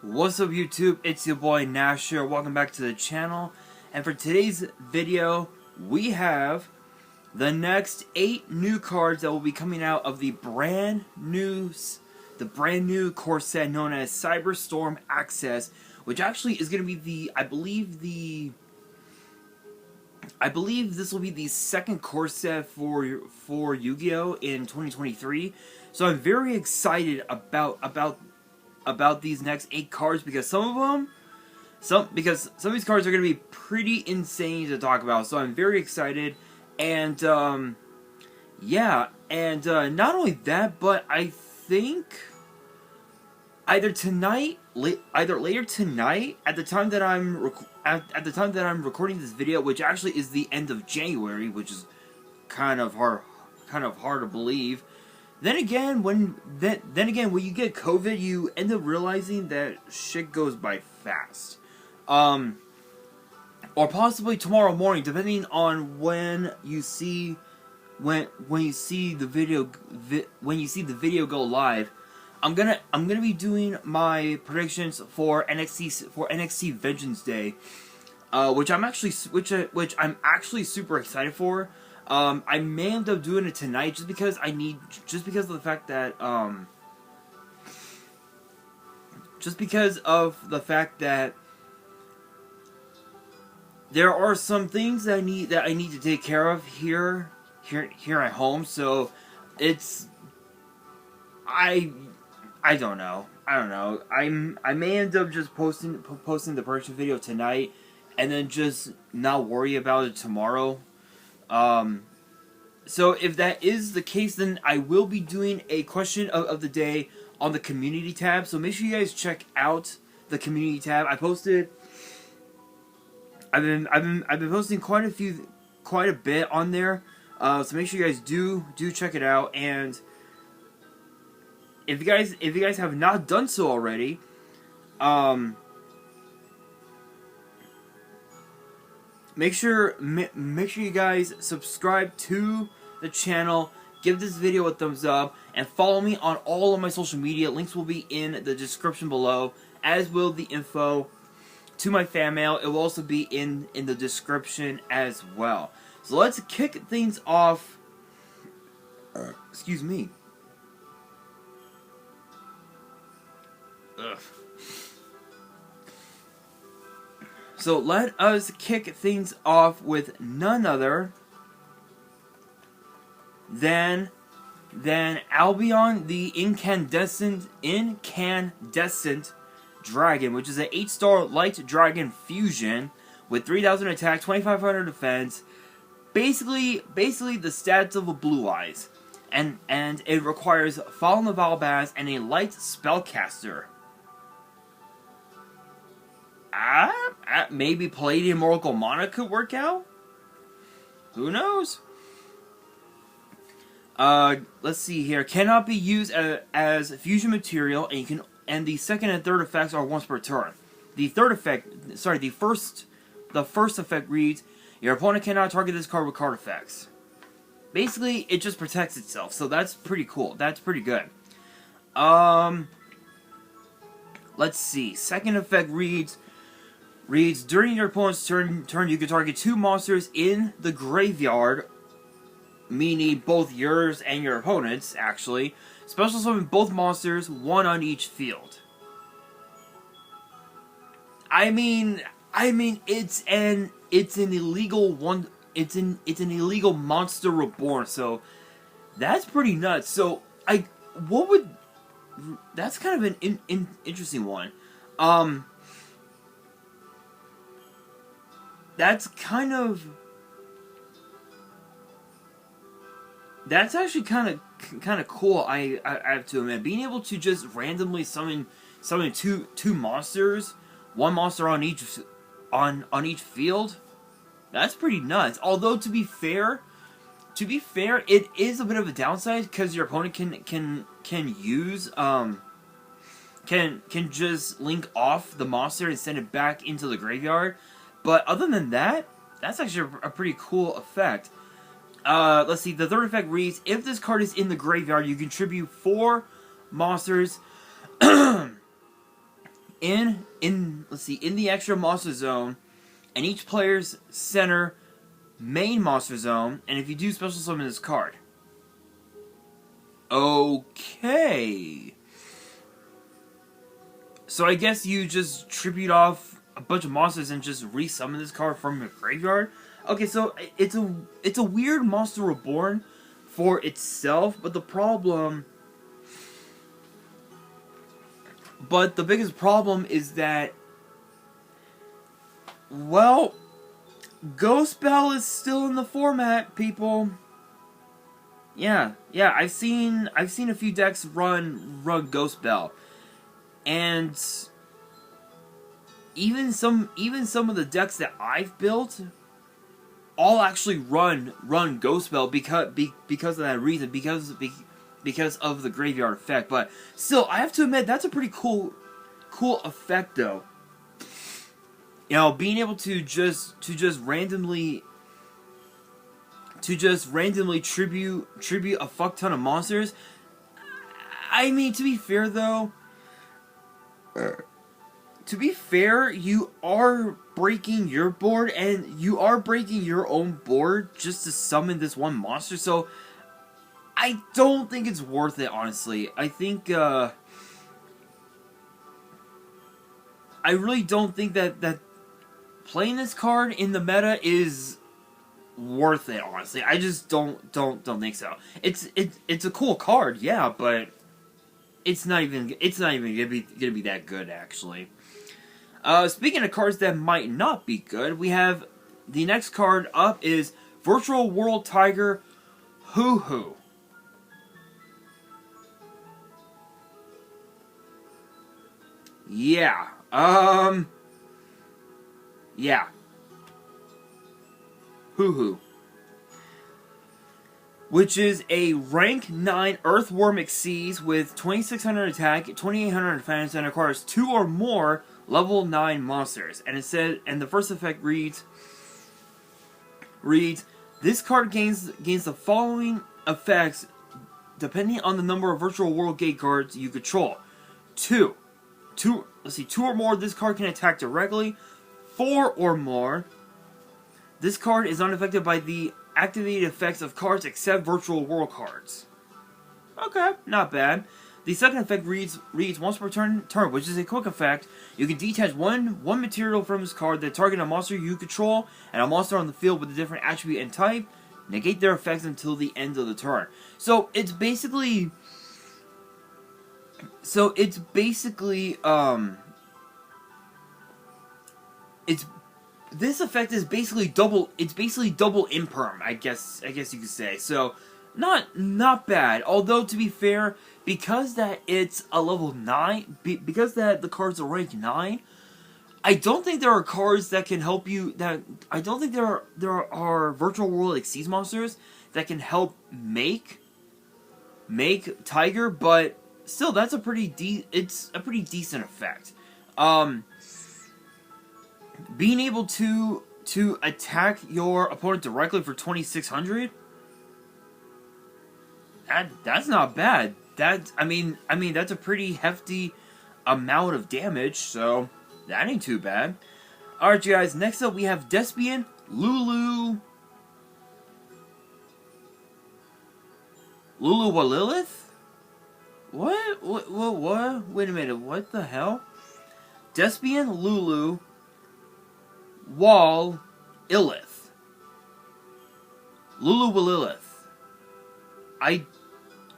What's up YouTube, it's your boy Nash here, welcome back to the channel, and for today's video, we have the next 8 new cards that will be coming out of the brand new core set known as Cyberstorm Access, which actually is going to be I believe this will be the second core set for Yu-Gi-Oh in 2023, so I'm very excited about these next 8 cards because some of these cards are going to be pretty insane to talk about. So I'm very excited, and yeah, and not only that, but I think either later tonight at the time that I'm recording this video, which actually is the end of January, which is kind of hard to believe. Then again, when you get COVID, you end up realizing that shit goes by fast. Or possibly tomorrow morning, depending on when you see the video go live. I'm gonna be doing my predictions for NXT Vengeance Day, which I'm actually super excited for. I may end up doing it tonight just because of the fact that there are some things that I need to take care of here at home. So I don't know. I may end up just posting the prediction video tonight and then just not worry about it tomorrow. So if that is the case, then I will be doing a question of the day on the community tab. So make sure you guys check out the community tab. I've been posting quite a bit on there. So make sure you guys do check it out. And if you guys have not done so already, Make sure you guys subscribe to the channel, give this video a thumbs up, and follow me on all of my social media. Links will be in the description below, as will the info to my fan mail. It will also be in the description as well. So let's kick things off. Excuse me. Ugh. So let us kick things off with none other than Albion the Incandescent Dragon, which is an 8-star light dragon fusion with 3,000 attack, 2,500 defense. Basically the stats of a Blue Eyes, and it requires Fallen of Albaz and a light spellcaster. Maybe Palladium Oracle Mana could work out? Who knows? Let's see here. Cannot be used as fusion material, and the second and third effects are once per turn. The first effect reads, your opponent cannot target this card with card effects. Basically, it just protects itself, so that's pretty cool. That's pretty good. Let's see. Second effect reads, during your opponent's turn you can target 2 monsters in the graveyard, meaning both yours and your opponent's, actually. Special summon both monsters, 1 on each field. I mean it's an illegal monster reborn, so that's pretty nuts. So that's kind of an interesting one. That's actually kind of cool. I have to admit, being able to just randomly summon two monsters, 1 monster on each field. That's pretty nuts. Although to be fair, it is a bit of a downside because your opponent can just link off the monster and send it back into the graveyard. But other than that, that's actually a pretty cool effect. Let's see, the third effect reads, if this card is in the graveyard, you contribute 4 monsters in the extra monster zone, and each player's center main monster zone, and if you do special summon this card. Okay. So I guess you just tribute off a bunch of monsters and just resummon this card from your graveyard. Okay, so it's a weird Monster Reborn for itself, but the biggest problem is that, well, Ghost Bell is still in the format, people. Yeah, I've seen a few decks run Ghost Bell, and even some of the decks that I've built all actually run Ghost Bell because of that reason, because of the graveyard effect. But still, I have to admit that's a pretty cool effect, though. You know, being able to just randomly tribute a fuck ton of monsters. I mean, to be fair though, you are breaking your board, and you are breaking your own board just to summon this one monster, so I don't think it's worth it, honestly. I think, I really don't think that playing this card in the meta is worth it, honestly. I just don't think so. It's a cool card, yeah, but it's not even gonna be that good, actually. Speaking of cards that might not be good, we have the next card up is Virtual World Tiger Hoo Hoo. Yeah. Yeah. Hoo Hoo. Which is a rank 9 Earthworm Exceeds with 2600 attack, 2800 defense, and acquires 2 or more level 9 monsters. And it said, and the first effect reads, this card gains the following effects depending on the number of Virtual World Gate cards you control. 2 or more, this card can attack directly. 4 or more, this card is unaffected by the activated effects of cards except Virtual World cards. Okay, not bad. The second effect reads once per turn, which is a quick effect. You can detach one material from this card that target a monster you control and a monster on the field with a different attribute and type. Negate their effects until the end of the turn. So it's basically this effect is basically double. It's basically double imperm, I guess you could say. So not bad. Although, to be fair, because that it's a level 9, because that the cards are rank 9, I don't think there are cards that can help you. I don't think there are Virtual World Exceeds monsters that can help make Tiger. But still, that's a pretty decent effect. Being able to attack your opponent directly for 2600. That's not bad. I mean that's a pretty hefty amount of damage, so that ain't too bad. Alright, you guys, next up we have Despian Lulu Walilith? What? Wait a minute, what the hell? Despian Lulu Wall Illith. Lulu Walilith. I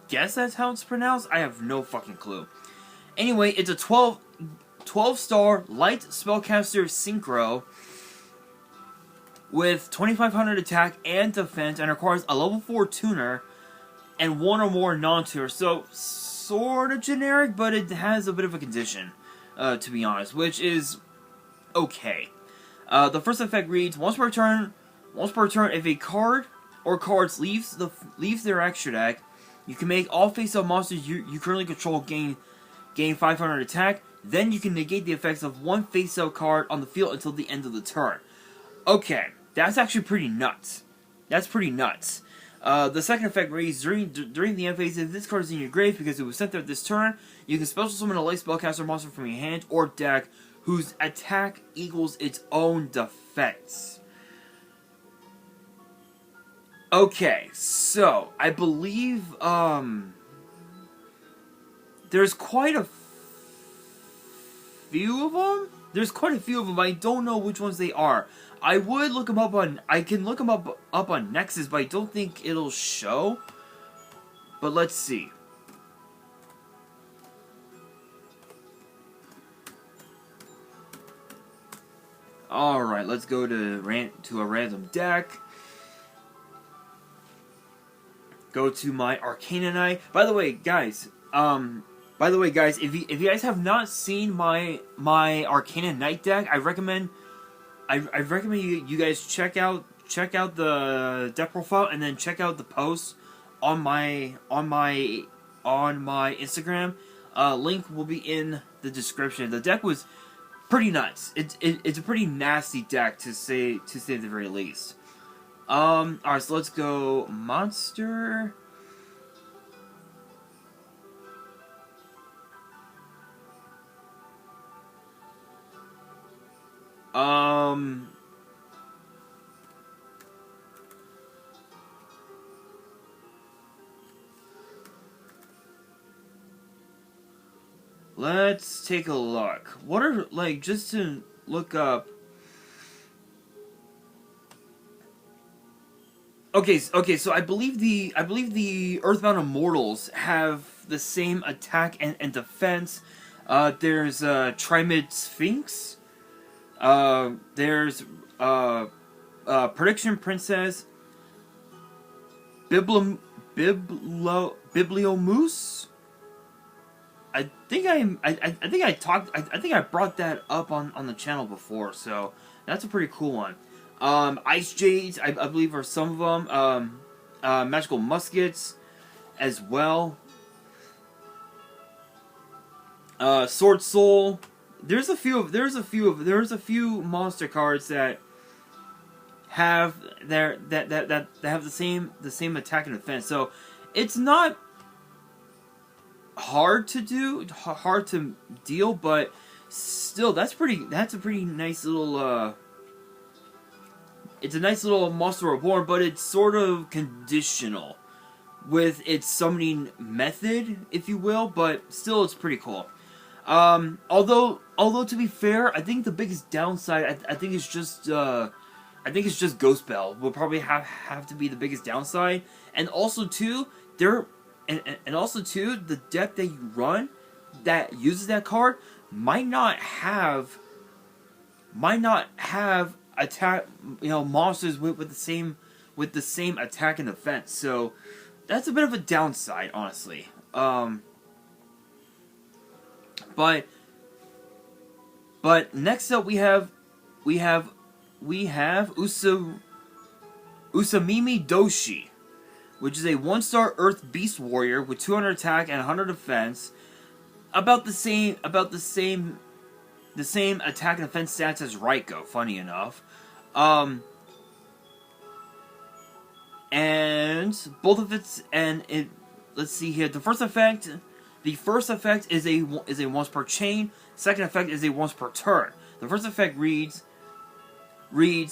guess that's how it's pronounced? I have no fucking clue. Anyway, it's a 12-star light spellcaster synchro with 2500 attack and defense, and requires a level 4 tuner and 1 or more non-tuner. So, sort of generic, but it has a bit of a condition, to be honest, which is okay. The first effect reads, once per turn, if a card or cards leaves their extra deck, you can make all face-up monsters you currently control gain 500 attack. Then you can negate the effects of one face-up card on the field until the end of the turn. Okay, that's actually pretty nuts. That's pretty nuts. The second effect reads, during the end phase, if this card is in your grave because it was sent there this turn, you can special summon a light spellcaster monster from your hand or deck whose attack equals its own defense. Okay, so I believe there's quite a few of them. There's quite a few of them, but I don't know which ones they are. I would look them up on. I can look them up on Nexus, but I don't think it'll show. But let's see. All right, let's go to a random deck. Go to my Arcana Knight. By the way, guys. If you guys have not seen my Arcana Knight deck, I recommend you guys check out the deck profile and then check out the post on my Instagram. Link will be in the description. The deck was pretty nuts. It's a pretty nasty deck to say the very least. Alright, so let's go monster. Let's take a look. What are, like, just to look up. Okay, so I believe the Earthbound Immortals have the same attack and defense. There's Trimid Sphinx. There's Prediction Princess. Bibliomoose. I think I brought that up on the channel before, so that's a pretty cool one. Ice Jades, I believe, are some of them. Magical Muskets, as well. Sword Soul. There's a few monster cards that have that have the same attack and defense. So it's not hard to deal, but still, that's a pretty nice little. It's a nice little Monster Reborn, but it's sort of conditional with its summoning method, if you will. But still, it's pretty cool. Although to be fair, I think the biggest downside, I think it's just Ghost Bell will probably have to be the biggest downside, and also too the deck that you run that uses that card might not have attack, monsters with the same attack and defense. So that's a bit of a downside, honestly. But next up we have Usamimi Doshi, which is a 1-star Earth Beast Warrior with 200 attack and 100 defense. About the same attack and defense stats as Raiko, funny enough. And both of let's see here. The first effect is a once per chain. Second effect is a once per turn. The first effect reads when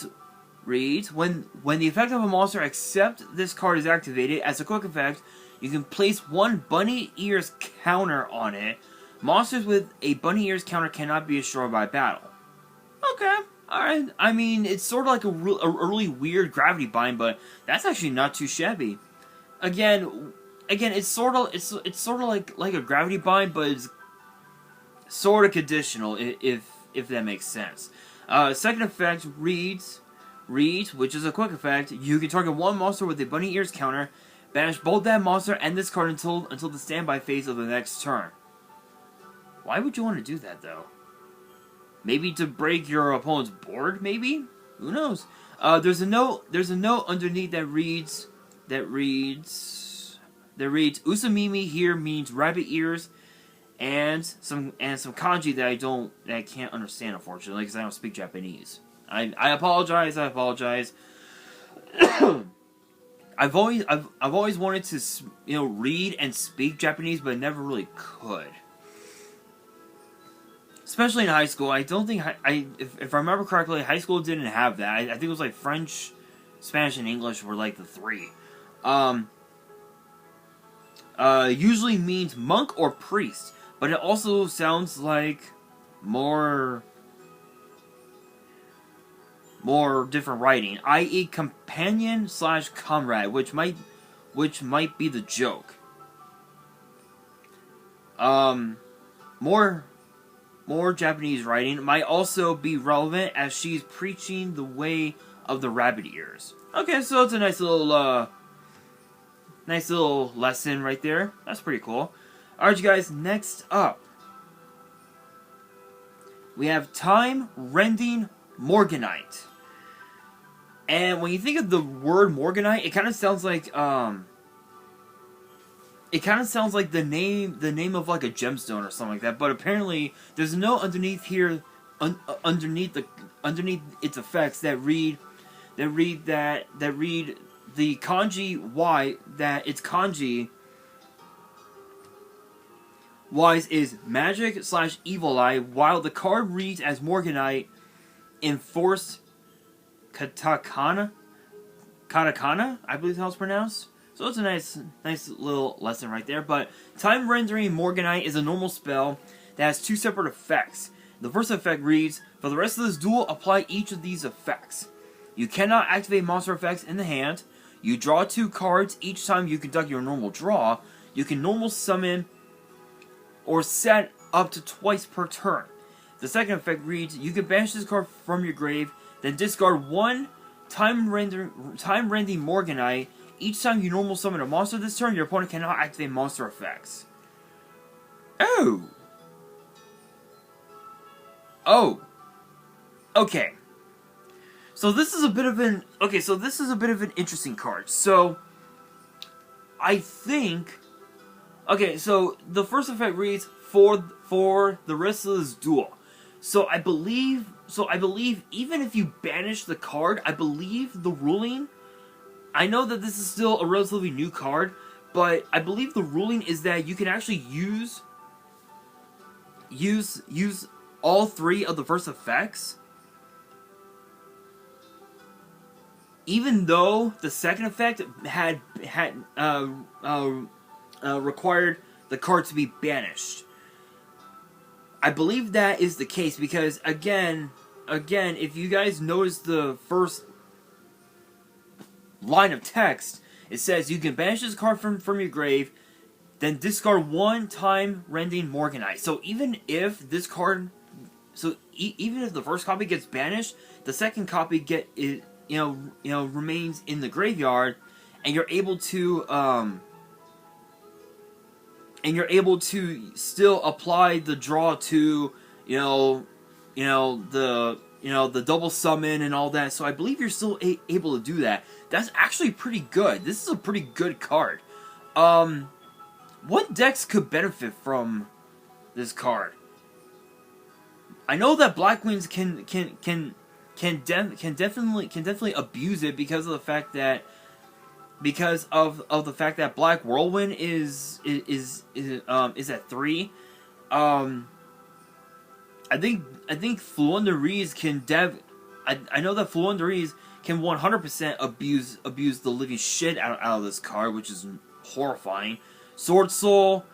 the effect of a monster except this card is activated as a quick effect, you can place one bunny ears counter on it. Monsters with a bunny ears counter cannot be destroyed by battle. Okay, alright. I mean, it's sort of like a really weird gravity bind, but that's actually not too shabby. Again, it's sort of like a gravity bind, but it's sort of conditional, if that makes sense. Second effect reads, which is a quick effect. You can target one monster with a bunny ears counter, banish both that monster and this card until the standby phase of the next turn. Why would you want to do that, though? Maybe to break your opponent's board, maybe? Who knows? There's a note underneath that reads Usamimi here means rabbit ears, and some kanji that I can't understand, unfortunately, because I don't speak Japanese. I apologize. I've always wanted to, you know, read and speak Japanese, but never really could. Especially in high school, I don't think if I remember correctly, high school didn't have that. I think it was like French, Spanish, and English were like the three. Usually means monk or priest, but it also sounds like more different writing, i.e., companion / comrade, which might be the joke. More Japanese writing might also be relevant as she's preaching the way of the rabbit ears. Okay, so it's a nice little lesson right there. That's pretty cool. Alright, you guys, next up, we have Time Rending Morganite. And when you think of the word Morganite, it kind of sounds like the name of like a gemstone or something like that. But apparently, there's no underneath here, underneath its effects that read the kanji Y, that its kanji wise is magic / evil eye, while the card reads as Morganite in force katakana, I believe how it's pronounced. So it's a nice little lesson right there. But Time Rendering Morganite is a normal spell that has two separate effects. The first effect reads, for the rest of this duel, apply each of these effects. You cannot activate monster effects in the hand. You draw 2 cards each time you conduct your normal draw. You can normal summon or set up to twice per turn. The second effect reads, you can banish this card from your grave, then discard 1 Time Rending Morganite. Each time you normal summon a monster this turn, your opponent cannot activate monster effects. Oh. Okay. So this is a bit of an interesting card. So I think, okay, so the first effect reads for the rest of this duel. So I believe even if you banish the card, I believe the ruling, I know that this is still a relatively new card, but I believe the ruling is that you can actually use all 3 of the first effects, even though the second effect had required the card to be banished. I believe that is the case because again, if you guys notice the first line of text, it says you can banish this card from your grave, then discard 1 Time Rending Morganite. So even if this card, even if the first copy gets banished, the second copy remains in the graveyard, and you're able to still apply the draw to the double summon and all that. So I believe you're still able to do that. That's actually pretty good. This is a pretty good card. What decks could benefit from this card? I know that Black Queens can definitely abuse it because of the fact that Black Whirlwind is at 3. I think Floowandereeze can I know that Floowandereeze can 100% abuse the living shit out of this card, which is horrifying. Sword Soul,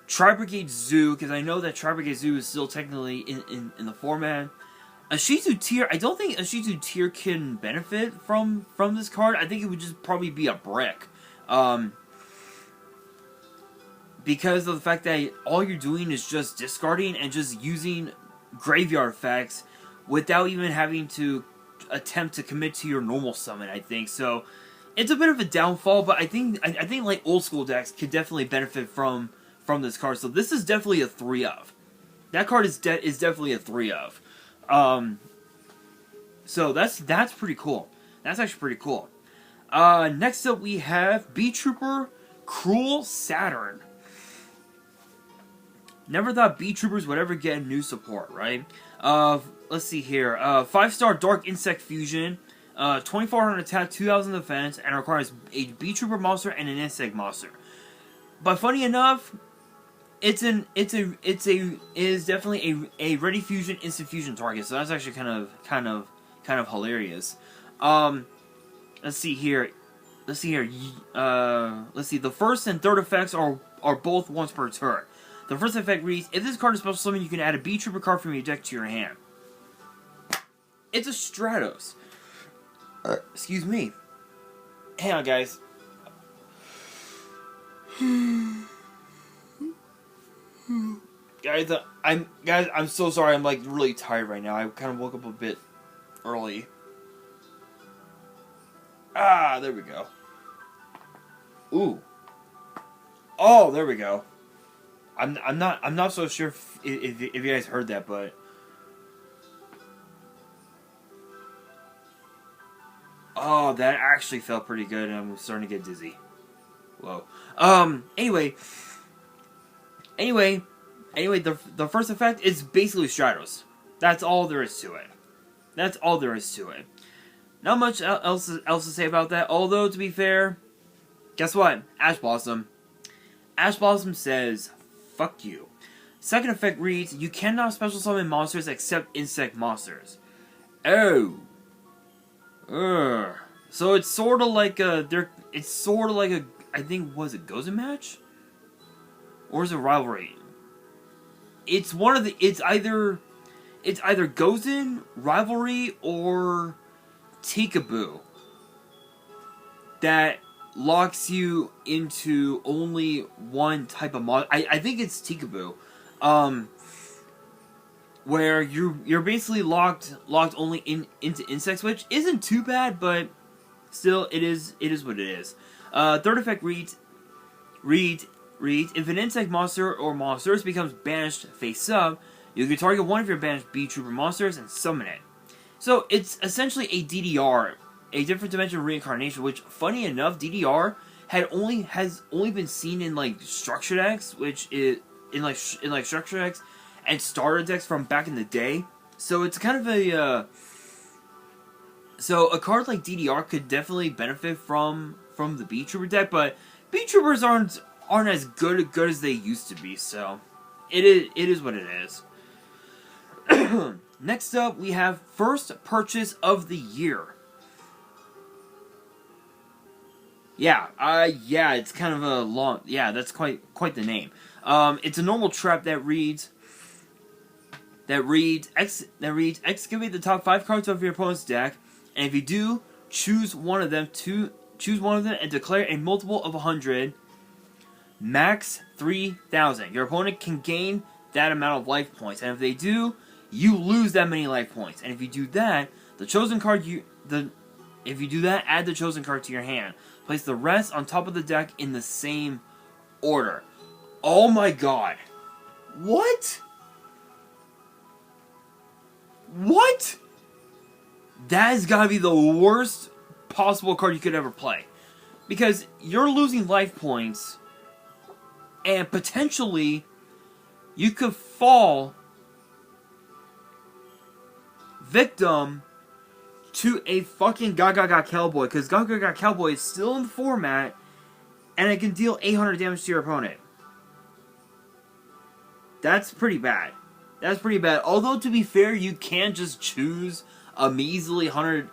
Tri-Brigade Zoo, because I know that Tri-Brigade Zoo is still technically in the format. Ashizu Tier, I don't think Ashizu Tier can benefit from this card. I think it would just probably be a brick. Because of the fact that all you're doing is just discarding and just using graveyard effects without even having to attempt to commit to your normal summon, I think. So it's a bit of a downfall, but I think like old school decks could definitely benefit from this card. So this is definitely a 3 of. That card is definitely a 3 of. So that's pretty cool. That's actually pretty cool. Next up we have B Trooper Cruel Saturn. Never thought B Troopers would ever get new support, right? Let's see here. 5-star Dark Insect Fusion. 2400 attack, 2000 defense, and requires a B-Trooper monster and an Insect monster. But funny enough, it is definitely a ready fusion instant fusion target. So that's actually kind of hilarious. Let's see here. Let's see. The first and third effects are both once per turn. The first effect reads: if this card is special summon, you can add a B-Trooper card from your deck to your hand. It's a Stratos. Excuse me. Hang on, guys. I'm so sorry. I'm like really tired right now. I kind of woke up a bit early. Ah, there we go. Ooh. Oh, there we go. I'm not so sure if you guys heard that, but oh, that actually felt pretty good, and I'm starting to get dizzy. Whoa. Anyway, the first effect is basically Stratos. That's all there is to it. That's all there is to it. Not much else to say about that. Although, to be fair, guess what? Ash Blossom. Ash Blossom says, "Fuck you." Second effect reads: you cannot special summon monsters except insect monsters. Oh. Ugh. So it's sort of like a. It's sort of like a. I think, was it Gozen match? Or is it rivalry? It's one of the. It's either Gozen, rivalry, or Tikaboo that locks you into only one type of mod. I think it's Tikaboo, where you're basically locked only into insects, which isn't too bad, but still it is what it is. Third effect reads if an insect monster or monsters becomes banished face up, you can target one of your banished B-Trooper monsters and summon it. So it's essentially a DDR, a different dimension reincarnation, which, funny enough, DDR has only been seen in like Structure decks, which is in like Structure decks and starter decks from back in the day. So it's kind of a so a card like DDR could definitely benefit from the B-Trooper deck, but B-Troopers aren't as good as they used to be. So it is what it is. Next up, we have first purchase of the year. Yeah, it's kind of a long. Yeah, that's quite the name. It's a normal trap that reads excavate the top 5 cards of your opponent's deck, and if you do, choose one of them and declare a multiple of 100, max 3,000. Your opponent can gain that amount of life points, and if they do, you lose that many life points. And if you do that, add the chosen card to your hand. Place the rest on top of the deck in the same order. Oh my god. What? What? That has got to be the worst possible card you could ever play. Because you're losing life points, and potentially you could fall victim to a fucking Gaga Cowboy, because Gaga Cowboy is still in the format, and it can deal 800 damage to your opponent. That's pretty bad. That's pretty bad. Although, to be fair, you can just choose a measly 100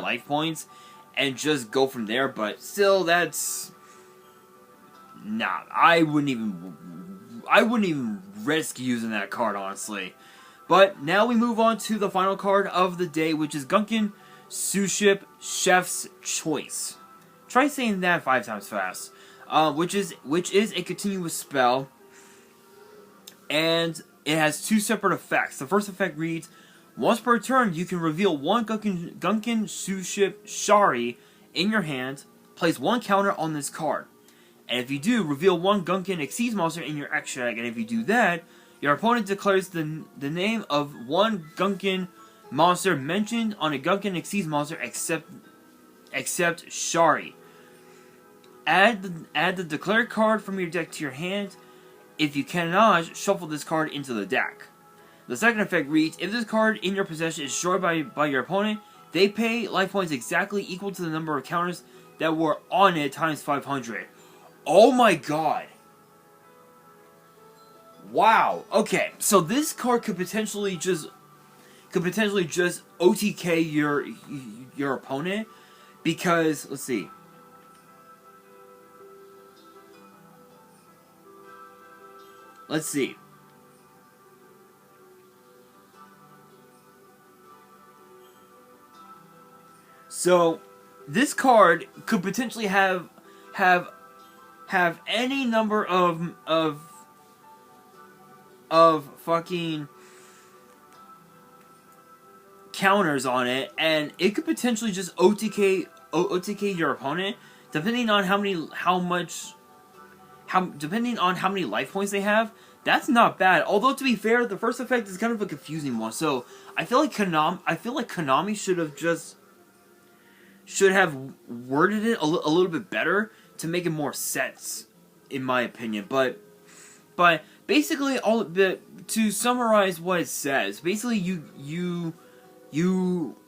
life points and just go from there. But still, that's nah. I wouldn't even risk using that card, honestly. But now we move on to the final card of the day, which is Gunkin Suship Chef's Choice. Try saying that 5 times fast. Which is a continuous spell, and it has 2 separate effects. The first effect reads: once per turn, you can reveal one Gunkin Suship Shari in your hand. Place 1 counter on this card, and if you do, reveal 1 Gunkin Exceeds monster in your extra deck. And if you do that, your opponent declares the name of 1 Gunkin monster mentioned on a Gunkin Exceeds monster except Shari. Add the declared card from your deck to your hand. If you cannot, shuffle this card into the deck. The second effect reads, if this card in your possession is destroyed by your opponent, they pay life points exactly equal to the number of counters that were on it times 500. Oh my god. Wow. Okay, so this card could potentially just OTK your opponent, because let's see. Let's see. So this card could potentially have any number of fucking counters on it, and it could potentially just OTK your opponent, depending on how many life points they have. That's not bad. Although, to be fair, the first effect is kind of a confusing one. So I feel like Konami should have worded it a little bit better to make it more sense, in my opinion. But basically, to summarize what it says, basically you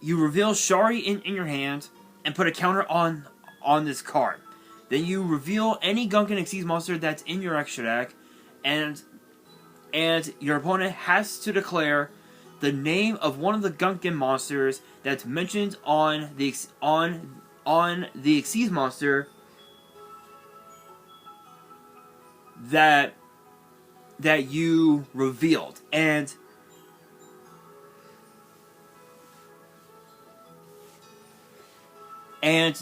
reveal Shari in your hand and put a counter on this card. Then you reveal any Gunkan Xyz monster that's in your extra deck, and your opponent has to declare the name of one of the Gunkan monsters that's mentioned on the Xyz monster that you revealed, and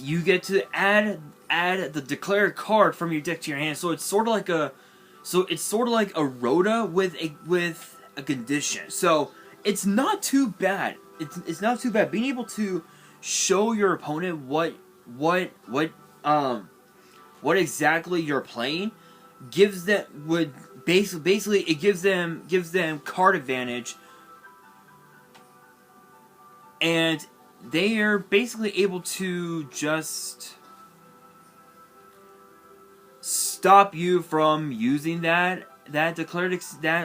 you get to add the declared card from your deck to your hand. So it's sort of like a Rhoda with a condition. So it's not too bad. It's not too bad. Being able to show your opponent what exactly you're playing gives them basically it gives them card advantage, and they are basically able to just stop you from using that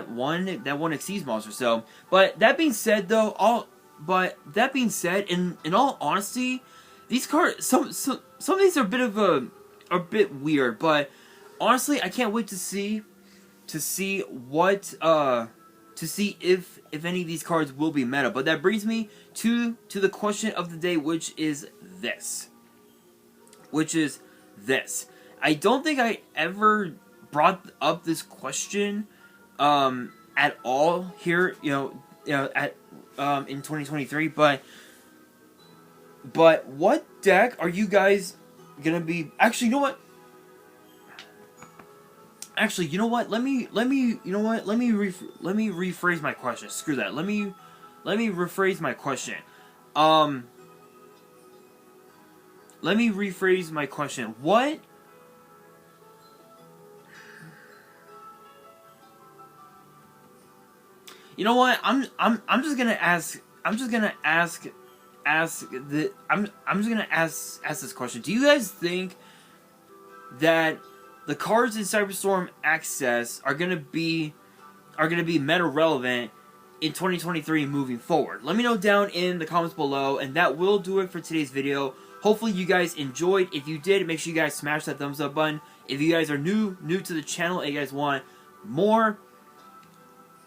one Xyz monster. So, but that being said, though, in all honesty, these cards, some of these are a bit weird, but honestly, I can't wait to see if any of these cards will be meta. But that brings me to the question of the day, which is this. I don't think I ever brought up this question at all here, in 2023. But what deck are you guys gonna be? Actually, you know what? Let me rephrase my question. Screw that. Let me rephrase my question. Let me rephrase my question. What? You know what? I'm just gonna ask this question. Do you guys think that the cards in Cyberstorm Access are gonna be meta relevant in 2023 moving forward? Let me know down in the comments below, and that will do it for today's video. Hopefully you guys enjoyed. If you did, make sure you guys smash that thumbs up button. If you guys are new to the channel and you guys want more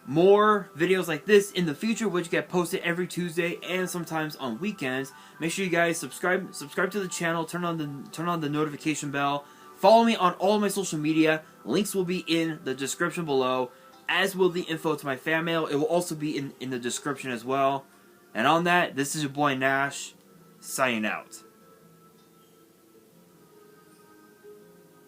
videos like this in the future, which get posted every Tuesday and sometimes on weekends, make sure you guys subscribe to the channel, turn on the notification bell. Follow me on all of my social media. Links will be in the description below, as will the info to my fan mail. It will also be in the description as well. And on that, this is your boy Nash, signing out.